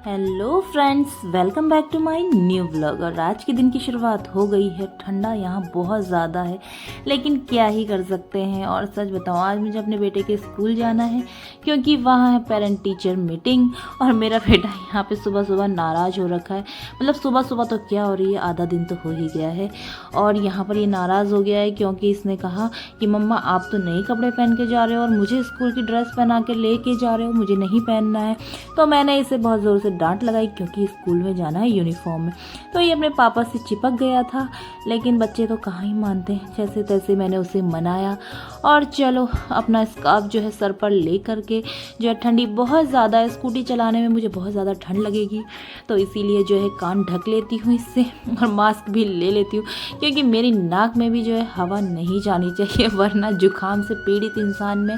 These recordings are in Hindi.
Hello friends, welcome back to my new vlog. और आज के दिन की शुरुआत हो गई है। ठंडा यहाँ बहुत ज़्यादा है, लेकिन क्या ही कर सकते हैं। और सच बताऊँ, आज मुझे अपने बेटे के स्कूल जाना है क्योंकि वहाँ है पेरेंट टीचर मीटिंग। और मेरा बेटा यहाँ पे सुबह सुबह नाराज़ हो रखा है। मतलब सुबह सुबह तो क्या हो रही है, आधा दिन तो हो ही गया है। और यहाँ पर ये नाराज़ हो गया है क्योंकि इसने कहा कि मम्मा आप तो नए कपड़े पहन के जा रहे हो और मुझे स्कूल की ड्रेस पहना के ले के जा रहे हो, मुझे नहीं पहनना है। तो मैंने इसे बहुत ज़ोर से डांट लगाई क्योंकि स्कूल में जाना है यूनिफॉर्म में। तो ये अपने पापा से चिपक गया था, लेकिन बच्चे तो कहाँ ही मानते हैं। जैसे तैसे मैंने उसे मनाया और चलो अपना स्कार्फ जो है सर पर ले करके, जो है ठंडी बहुत ज़्यादा है, स्कूटी चलाने में मुझे बहुत ज़्यादा ठंड लगेगी, तो इसीलिए जो है कान ढक लेती हूँ इससे और मास्क भी ले लेती हूँ क्योंकि मेरी नाक में भी जो है हवा नहीं जानी चाहिए, वरना जुकाम से पीड़ित इंसान में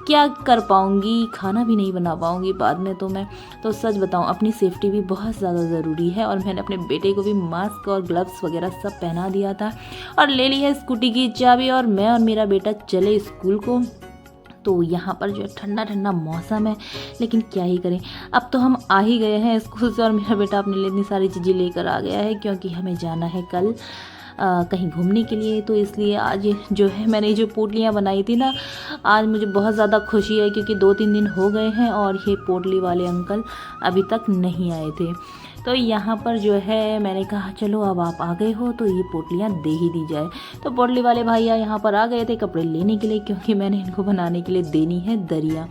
क्या कर पाऊँगी, खाना भी नहीं बना पाऊँगी बाद में। तो सच बताऊँ, अपनी सेफ्टी भी बहुत ज़्यादा ज़रूरी है। और मैंने अपने बेटे को भी मास्क और ग्लव्स वगैरह सब पहना दिया था और ले ली है स्कूटी की चाबी, और मैं और मेरा बेटा चले स्कूल को। तो यहाँ पर जो है ठंडा ठंडा मौसम है, लेकिन क्या ही करें, अब तो हम आ ही गए हैं स्कूल से। और मेरा बेटा अपने लिए इतनी सारी चीज़ें लेकर आ गया है क्योंकि हमें जाना है कल कहीं घूमने के लिए। तो इसलिए आज जो है मैंने जो पोटलियाँ बनाई थी ना, आज मुझे बहुत ज़्यादा खुशी है क्योंकि 2-3 दिन हो गए हैं और ये पोटली वाले अंकल अभी तक नहीं आए थे। तो यहाँ पर जो है मैंने कहा चलो अब आप आ गए हो तो ये पोटलियाँ दे ही दी जाए। तो पोटली वाले भैया यहाँ पर आ गए थे कपड़े लेने के लिए क्योंकि मैंने इनको बनाने के लिए देनी है दरिया।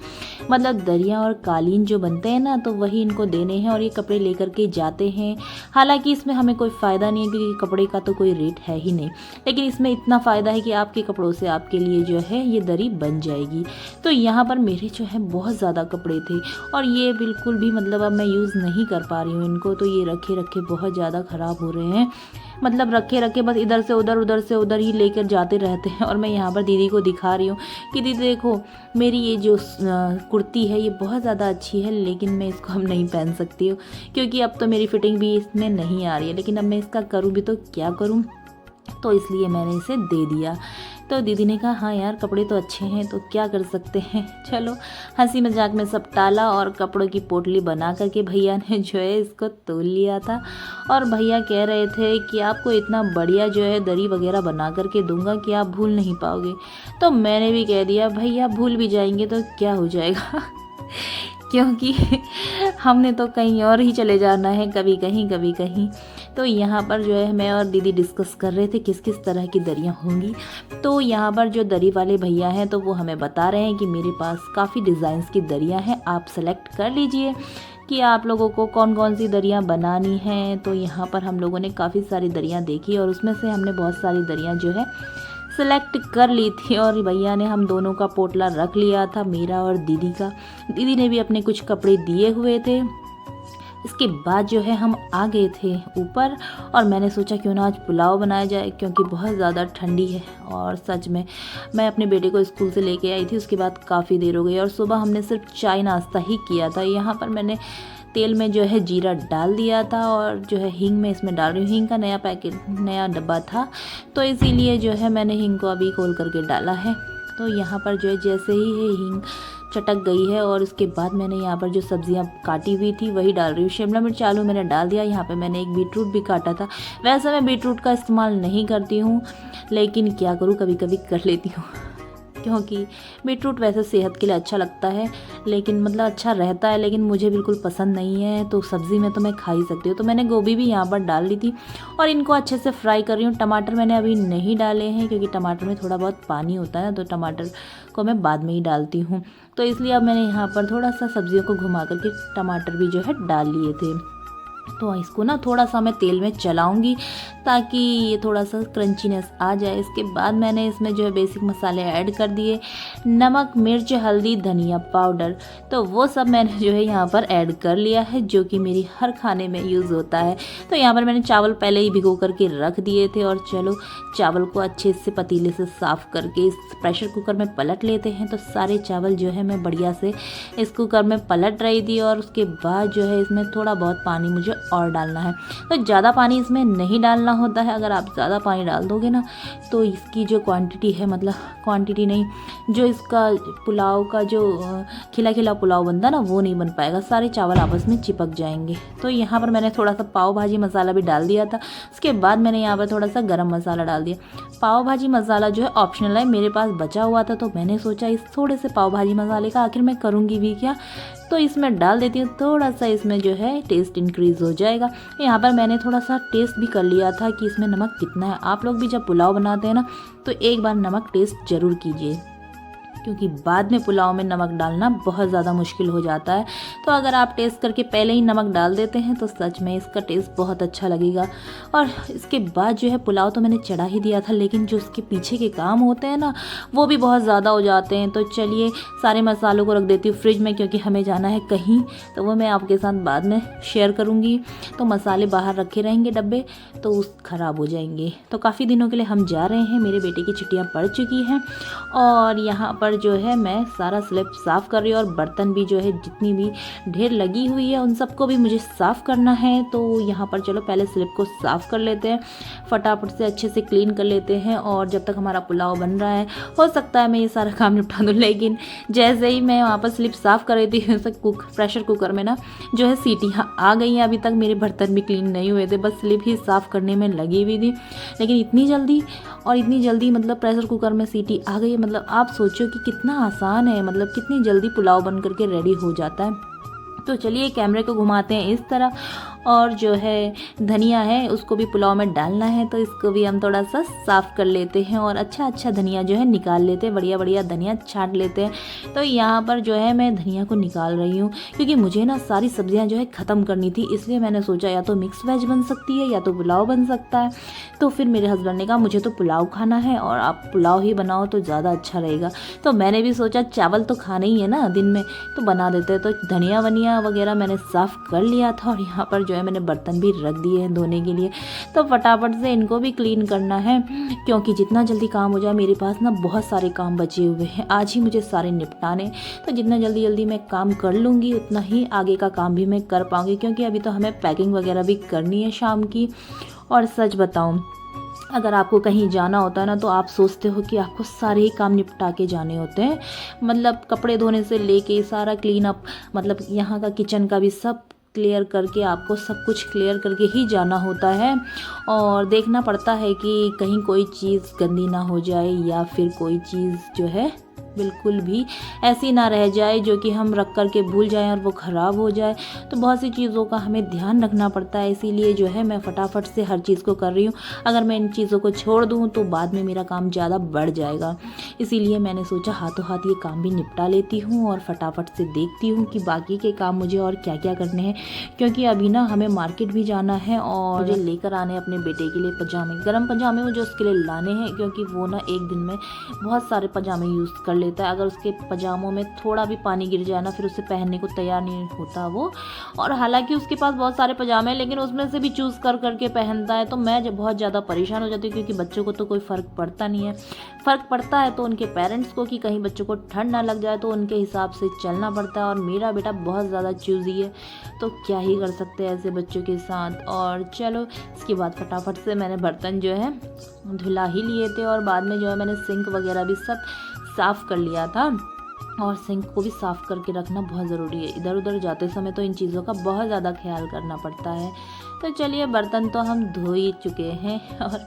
मतलब दरिया और कालीन जो बनते हैं ना, तो वही इनको देने हैं और ये कपड़े लेकर के जाते हैं। हालांकि इसमें हमें कोई फ़ायदा नहीं है क्योंकि कपड़े का तो कोई रेट है ही नहीं, लेकिन इसमें इतना फ़ायदा है कि आपके कपड़ों से आपके लिए जो है ये दरी बन जाएगी। तो यहाँ पर मेरे जो है बहुत ज़्यादा कपड़े थे और ये बिल्कुल भी मतलब अब मैं यूज़ नहीं कर पा रही हूँ इनको। तो ये रखे रखे बहुत ज़्यादा ख़राब हो रहे हैं। मतलब रखे रखे बस इधर से उधर ही लेकर जाते रहते हैं। और मैं यहाँ पर दीदी को दिखा रही हूँ कि दीदी देखो, मेरी ये जो कुर्ती है ये बहुत ज़्यादा अच्छी है, लेकिन मैं इसको अब नहीं पहन सकती हूँ क्योंकि अब तो मेरी फिटिंग भी इसमें नहीं आ रही है। लेकिन अब मैं इसका करूँ भी तो क्या करूँ, तो इसलिए मैंने इसे दे दिया। तो दीदी ने कहा हाँ यार, कपड़े तो अच्छे हैं तो क्या कर सकते हैं। चलो हंसी मजाक में सब टाला और कपड़ों की पोटली बना करके भैया ने जो है इसको तोल लिया था। और भैया कह रहे थे कि आपको इतना बढ़िया जो है दरी वगैरह बना करके दूंगा कि आप भूल नहीं पाओगे। तो मैंने भी कह दिया भैया भूल भी जाएंगे तो क्या हो जाएगा क्योंकि हमने तो कहीं और ही चले जाना है, कभी कहीं कभी कहीं। तो यहाँ पर जो है मैं और दीदी डिस्कस कर रहे थे किस किस तरह की दरियाँ होंगी। तो यहाँ पर जो दरी वाले भैया हैं तो वो हमें बता रहे हैं कि मेरे पास काफ़ी डिज़ाइंस की दरियाँ हैं, आप सेलेक्ट कर लीजिए कि आप लोगों को कौन कौन सी दरियाँ बनानी हैं। तो यहाँ पर हम लोगों ने काफ़ी सारी दरियाँ देखी और उसमें से हमने बहुत सारी दरियाँ जो है सेलेक्ट कर ली थी। और भैया ने हम दोनों का पोटला रख लिया था, मेरा और दीदी का। दीदी ने भी अपने कुछ कपड़े दिए हुए थे। इसके बाद जो है हम आ गए थे ऊपर और मैंने सोचा क्यों ना आज पुलाव बनाया जाए क्योंकि बहुत ज़्यादा ठंडी है। और सच में मैं अपने बेटे को स्कूल से लेके आई थी, उसके बाद काफ़ी देर हो गई और सुबह हमने सिर्फ चाय नाश्ता ही किया था। यहाँ पर मैंने तेल में जो है जीरा डाल दिया था और जो है हींग में इसमें डाल रही हूँ। हींग का नया पैकेट, नया डब्बा था, तो इसीलिए जो है मैंने हींग को अभी खोल करके डाला है। तो यहाँ पर जो है जैसे ही है हींग चटक गई है और उसके बाद मैंने यहाँ पर जो सब्जियाँ काटी हुई थी वही डाल रही हूँ। शिमला मिर्च आलू मैंने डाल दिया। यहाँ पे मैंने एक बीटरूट भी काटा था। वैसे मैं बीटरूट का इस्तेमाल नहीं करती हूँ, लेकिन क्या करूँ, कभी कभी कर लेती हूँ क्योंकि बीटरूट वैसे सेहत के लिए अच्छा लगता है, लेकिन मतलब अच्छा रहता है, लेकिन मुझे बिल्कुल पसंद नहीं है। तो सब्ज़ी में तो मैं खा ही सकती हूँ। तो मैंने गोभी भी यहाँ पर डाल ली थी और इनको अच्छे से फ्राई कर रही हूँ। टमाटर मैंने अभी नहीं डाले हैं क्योंकि टमाटर में थोड़ा बहुत पानी होता है, तो टमाटर को मैं बाद में ही डालती हूँ। तो इसलिए अब मैंने यहाँ पर थोड़ा सा सब्जियों को घुमा करके टमाटर भी जो है डाल लिए थे। तो इसको ना थोड़ा सा मैं तेल में चलाऊंगी ताकि ये थोड़ा सा क्रंचीनेस आ जाए। इसके बाद मैंने इसमें जो है बेसिक मसाले ऐड कर दिए, नमक, मिर्च, हल्दी, धनिया पाउडर। तो वो सब मैंने जो है यहाँ पर ऐड कर लिया है, जो कि मेरी हर खाने में यूज़ होता है। तो यहाँ पर मैंने चावल पहले ही भिगो करके रख दिए थे और चलो चावल को अच्छे से पतीले से साफ़ करके इस प्रेशर कुकर में पलट लेते हैं। तो सारे चावल जो है मैं बढ़िया से इस कुकर में पलट रही थी और उसके बाद जो है इसमें थोड़ा बहुत पानी मुझे मुझे और डालना है। तो ज़्यादा पानी इसमें नहीं डालना होता है। अगर आप ज़्यादा पानी डाल दोगे ना तो इसकी जो क्वांटिटी है, मतलब क्वांटिटी नहीं, जो इसका पुलाव का जो खिला खिला पुलाव बनता है ना वो नहीं बन पाएगा, सारे चावल आपस में चिपक जाएंगे। तो यहाँ पर मैंने थोड़ा सा पाव भाजी मसाला भी डाल दिया था। उसके बाद मैंने यहाँ पर थोड़ा सा गरम मसाला डाल दिया। पाव भाजी मसाला जो है ऑप्शनल है, मेरे पास बचा हुआ था तो मैंने सोचा इस थोड़े से पाव भाजी मसाले का आखिर मैं करूँगी भी क्या, तो इसमें डाल देती हूँ। थोड़ा सा इसमें जो है टेस्ट इंक्रीज़ हो जाएगा। यहाँ पर मैंने थोड़ा सा टेस्ट भी कर लिया था कि इसमें नमक कितना है। आप लोग भी जब पुलाव बनाते हैं ना तो एक बार नमक टेस्ट ज़रूर कीजिए, क्योंकि बाद में पुलाव में नमक डालना बहुत ज़्यादा मुश्किल हो जाता है। तो अगर आप टेस्ट करके पहले ही नमक डाल देते हैं तो सच में इसका टेस्ट बहुत अच्छा लगेगा। और इसके बाद जो है पुलाव तो मैंने चढ़ा ही दिया था, लेकिन जो उसके पीछे के काम होते हैं ना वो भी बहुत ज़्यादा हो जाते हैं। तो चलिए सारे मसालों को रख देती हूँ फ्रिज में, क्योंकि हमें जाना है कहीं, तो वो मैं आपके साथ बाद में शेयर करूँगी। तो मसाले बाहर रखे रहेंगे डब्बे तो उस ख़राब हो जाएंगे। तो काफ़ी दिनों के लिए हम जा रहे हैं, मेरे बेटे की छुट्टियाँ पड़ चुकी हैं और यहाँ पर जो है मैं सारा स्लैब साफ़ कर रही हूँ। और बर्तन भी जो है जितनी भी ढेर लगी हुई है उन सबको भी मुझे साफ़ करना है। तो यहाँ पर चलो पहले स्लैब को साफ़ कर लेते हैं, फटाफट से अच्छे से क्लीन कर लेते हैं। और जब तक हमारा पुलाव बन रहा है हो सकता है मैं ये सारा काम निपटा दूँ, लेकिन जैसे ही मैं वहाँ पर स्लैब साफ़ कर रही थी प्रेशर कुकर में ना जो है सीटियाँ आ गई हैं। अभी तक मेरे बर्तन भी क्लीन नहीं हुए थे, बस स्लैब ही साफ़ करने में लगी हुई थी, लेकिन इतनी जल्दी मतलब प्रेशर कुकर में सीटी आ गई है। मतलब आप सोचो कि कितना आसान है, मतलब कितनी जल्दी पुलाव बन करके रेडी हो जाता है। तो चलिए कैमरे को घुमाते हैं इस तरह, और जो है धनिया है उसको भी पुलाव में डालना है, तो इसको भी हम थोड़ा सा साफ़ कर लेते हैं और अच्छा धनिया जो है निकाल लेते हैं, बढ़िया धनिया छांट लेते हैं। तो यहाँ पर जो है मैं धनिया को निकाल रही हूँ, क्योंकि मुझे ना सारी सब्जियाँ जो है ख़त्म करनी थी, इसलिए मैंने सोचा या तो मिक्स वेज बन सकती है या तो पुलाव बन सकता है। तो फिर मेरे हस्बैंड ने कहा मुझे तो पुलाव खाना है और आप पुलाव ही बनाओ तो ज़्यादा अच्छा रहेगा। तो मैंने भी सोचा चावल तो खाना ही है ना दिन में, तो बना देते हैं। तो धनिया वनिया वगैरह मैंने साफ़ कर लिया था और यहाँ पर जो है मैंने बर्तन भी रख दिए हैं धोने के लिए। तो फटाफट से इनको भी क्लीन करना है, क्योंकि जितना जल्दी काम हो जाए, मेरे पास ना बहुत सारे काम बचे हुए हैं, आज ही मुझे सारे निपटाने। तो जितना जल्दी मैं काम कर लूँगी उतना ही आगे का काम भी मैं कर पाऊँगी, क्योंकि अभी तो हमें पैकिंग वगैरह भी करनी है शाम की। और सच बताऊँ, अगर आपको कहीं जाना होता है ना तो आप सोचते हो कि आपको सारे ही काम निपटा के जाने होते हैं, मतलब कपड़े धोने से लेके सारा क्लीन अप, मतलब यहाँ का किचन का भी सब क्लियर करके आपको सब कुछ क्लियर करके ही जाना होता है। और देखना पड़ता है कि कहीं कोई चीज़ गंदी ना हो जाए या फिर कोई चीज़ जो है बिल्कुल भी ऐसी ना रह जाए जो कि हम रख कर के भूल जाएं और वो ख़राब हो जाए। तो बहुत सी चीज़ों का हमें ध्यान रखना पड़ता है, इसीलिए जो है मैं फटाफट से हर चीज़ को कर रही हूँ। अगर मैं इन चीज़ों को छोड़ दूँ तो बाद में मेरा काम ज़्यादा बढ़ जाएगा, इसीलिए मैंने सोचा हाथों हाथ ये काम भी निपटा लेती हूँ और फटाफट से देखती हूँ कि बाकी के काम मुझे और क्या क्या करने हैं। क्योंकि अभी ना हमें मार्केट भी जाना है और मुझे लेकर आने अपने बेटे के लिए पजामे, गर्म पजामे मुझे उसके लिए लाने हैं, क्योंकि वो ना एक दिन में बहुत सारे पजामे यूज़ कर लेता है। अगर उसके पजामों में थोड़ा भी पानी गिर जाए ना फिर उसे पहनने को तैयार नहीं होता वो। और हालांकि उसके पास बहुत सारे पजामे हैं, लेकिन उसमें से भी चूज़ कर करके पहनता है। तो मैं जब बहुत ज़्यादा परेशान हो जाती हूँ, क्योंकि बच्चों को तो कोई फ़र्क पड़ता नहीं है, फ़र्क पड़ता है तो उनके पेरेंट्स को, कि कहीं बच्चों को ठंड ना लग जाए, तो उनके हिसाब से चलना पड़ता है। और मेरा बेटा बहुत ज़्यादा चूज़ी है, तो क्या ही कर सकते हैं ऐसे बच्चों के साथ। और चलो इसके बाद फटाफट से मैंने बर्तन जो है धुला ही लिए थे, और बाद में जो है मैंने सिंक वगैरह भी सब साफ़ कर लिया था। और सिंक को भी साफ़ करके रखना बहुत ज़रूरी है, इधर उधर जाते समय तो इन चीज़ों का बहुत ज़्यादा ख्याल करना पड़ता है। तो चलिए बर्तन तो हम धो ही चुके हैं, और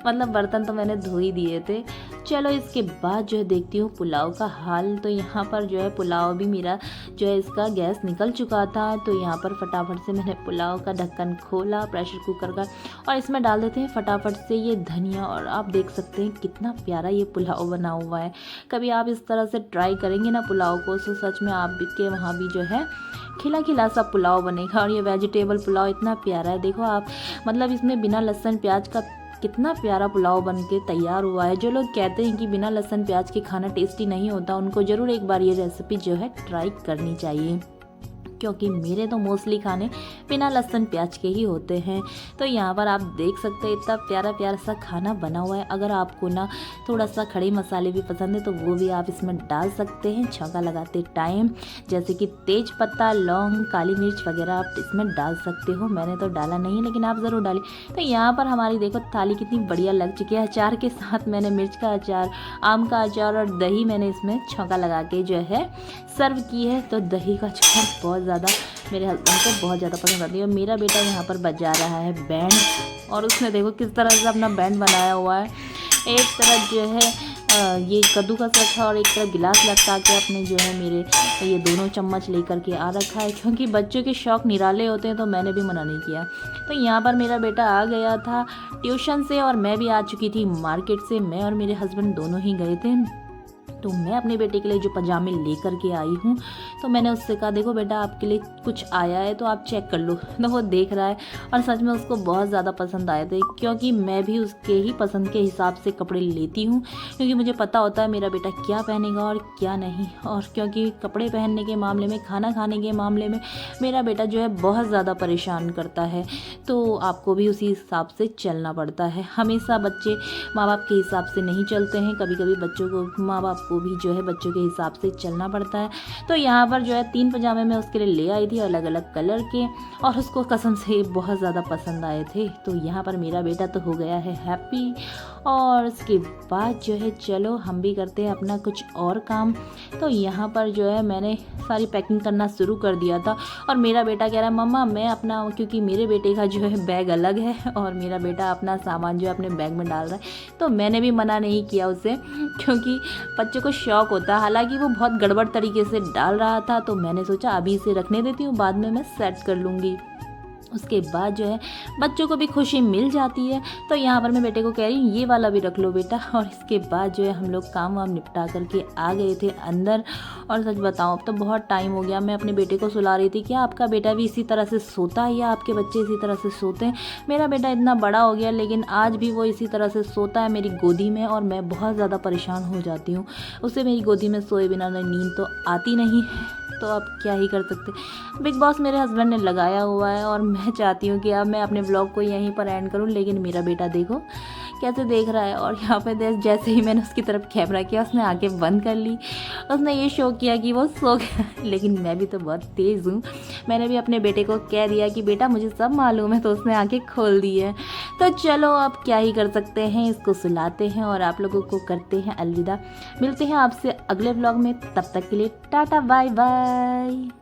मतलब बर्तन तो मैंने धो ही दिए थे। चलो इसके बाद जो है देखती हूँ पुलाव का हाल। तो यहाँ पर जो है पुलाव भी मेरा जो है इसका गैस निकल चुका था, तो यहाँ पर फटाफट से मैंने पुलाव का ढक्कन खोला प्रेशर कुकर का, और इसमें डाल देते हैं फटाफट से ये धनिया। और आप देख सकते हैं कितना प्यारा ये पुलाव बना हुआ है। कभी आप इस तरह से ट्राई करेंगे ना पुलाव को, तो सच में आप के वहाँ भी जो है खिला खिला सा पुलाव बनेगा। और ये वेजिटेबल पुलाव इतना प्यारा है, देखो आप, मतलब इसमें बिना लहसुन प्याज का कितना प्यारा पुलाव बन के तैयार हुआ है। जो लोग कहते हैं कि बिना लहसुन प्याज के खाना टेस्टी नहीं होता, उनको ज़रूर एक बार ये रेसिपी जो है ट्राई करनी चाहिए, क्योंकि मेरे तो मोस्टली खाने बिना लहसुन प्याज के ही होते हैं। तो यहाँ पर आप देख सकते हैं इतना प्यारा प्यारा सा खाना बना हुआ है। अगर आपको ना थोड़ा सा खड़े मसाले भी पसंद है तो वो भी आप इसमें डाल सकते हैं छौंका लगाते टाइम, जैसे कि तेज पत्ता, लौंग, काली मिर्च वगैरह आप इसमें डाल सकते हो। मैंने तो डाला नहीं है लेकिन आप ज़रूर डालें। तो यहाँ पर हमारी देखो थाली कितनी बढ़िया लग चुकी है। अचार के साथ मैंने मिर्च का अचार, आम का अचार और दही मैंने इसमें छौंका लगा के जो है सर्व की है। तो दही का अचार बहुत ज़्यादा मेरे हस्बैंड को बहुत ज़्यादा पसंद आती है। और मेरा बेटा यहाँ पर बजा रहा है बैंड, और उसने देखो किस तरह से अपना बैंड बनाया हुआ है। एक तरफ जो है ये कद्दूकस रखा और एक तरफ गिलास लटका के अपने जो है मेरे ये दोनों चम्मच लेकर के आ रखा है, क्योंकि बच्चों के शौक़ निराले होते हैं तो मैंने भी मना नहीं किया। तो यहाँ पर मेरा बेटा आ गया था ट्यूशन से और मैं भी आ चुकी थी मार्केट से। मैं और मेरे हस्बैंड दोनों ही गए थे। तो मैं अपने बेटे के लिए जो पजामे लेकर के आई हूँ, तो मैंने उससे कहा देखो बेटा आपके लिए कुछ आया है तो आप चेक कर लो। तो वो देख रहा है और सच में उसको बहुत ज़्यादा पसंद आए थे, क्योंकि मैं भी उसके ही पसंद के हिसाब से कपड़े लेती हूँ, क्योंकि मुझे पता होता है मेरा बेटा क्या पहनेगा और क्या नहीं। और क्योंकि कपड़े पहनने के मामले में, खाना खाने के मामले में मेरा बेटा जो है बहुत ज़्यादा परेशान करता है। तो आपको भी उसी हिसाब से चलना पड़ता है। हमेशा बच्चे माँ बाप के हिसाब से नहीं चलते हैं, कभी कभी बच्चों को माँ बाप को भी जो है बच्चों के हिसाब से चलना पड़ता है। तो यहाँ पर जो है 3 पजामे मैं उसके लिए ले आई थी अलग अलग कलर के, और उसको कसम से बहुत ज़्यादा पसंद आए थे। तो यहाँ पर मेरा बेटा तो हो गया है हैप्पी। और उसके बाद जो है चलो हम भी करते हैं अपना कुछ और काम। तो यहाँ पर जो है मैंने सारी पैकिंग करना शुरू कर दिया था, और मेरा बेटा कह रहा है मम्मा मैं अपना, क्योंकि मेरे बेटे का जो है बैग अलग है और मेरा बेटा अपना सामान जो है अपने बैग में डाल रहा है। तो मैंने भी मना नहीं किया उसे, क्योंकि बच्चों को शौक़ होता है। हालांकि वो बहुत गड़बड़ तरीके से डाल रहा था, तो मैंने सोचा अभी इसे रखने देती हूँ, बाद में मैं सेट कर लूँगी। उसके बाद जो है बच्चों को भी खुशी मिल जाती है। तो यहाँ पर मैं बेटे को कह रही हूँ ये वाला भी रख लो बेटा। और इसके बाद जो है हम लोग काम वाम निपटा करके आ गए थे अंदर। और सच बताऊँ अब तो बहुत टाइम हो गया, मैं अपने बेटे को सुला रही थी। क्या आपका बेटा भी इसी तरह से सोता है या आपके बच्चे इसी तरह से सोते हैं? मेरा बेटा इतना बड़ा हो गया लेकिन आज भी वो इसी तरह से सोता है मेरी गोदी में, और मैं बहुत ज़्यादा परेशान हो जाती हूँ। उसे मेरी गोदी में सोए बिना नींद तो आती नहीं है। तो अब क्या ही कर सकते। बिग बॉस मेरे हस्बैंड ने लगाया हुआ है और मैं चाहती हूँ कि अब मैं अपने व्लॉग को यहीं पर एंड करूँ, लेकिन मेरा बेटा देखो कैसे देख रहा है। और यहाँ पे जैसे ही मैंने उसकी तरफ कैमरा किया उसने आंखें बंद कर ली। उसने ये शो किया कि वो सो गया। लेकिन मैं भी तो बहुत तेज़ हूँ, मैंने भी अपने बेटे को कह दिया कि बेटा मुझे सब मालूम है, तो उसने आंखें खोल दी है। तो चलो अब क्या ही कर सकते हैं, इसको सुलाते हैं और आप लोगों को करते हैं अलविदा। मिलते हैं आपसे अगले व्लॉग में, तब तक के लिए टाटा बाय बाय।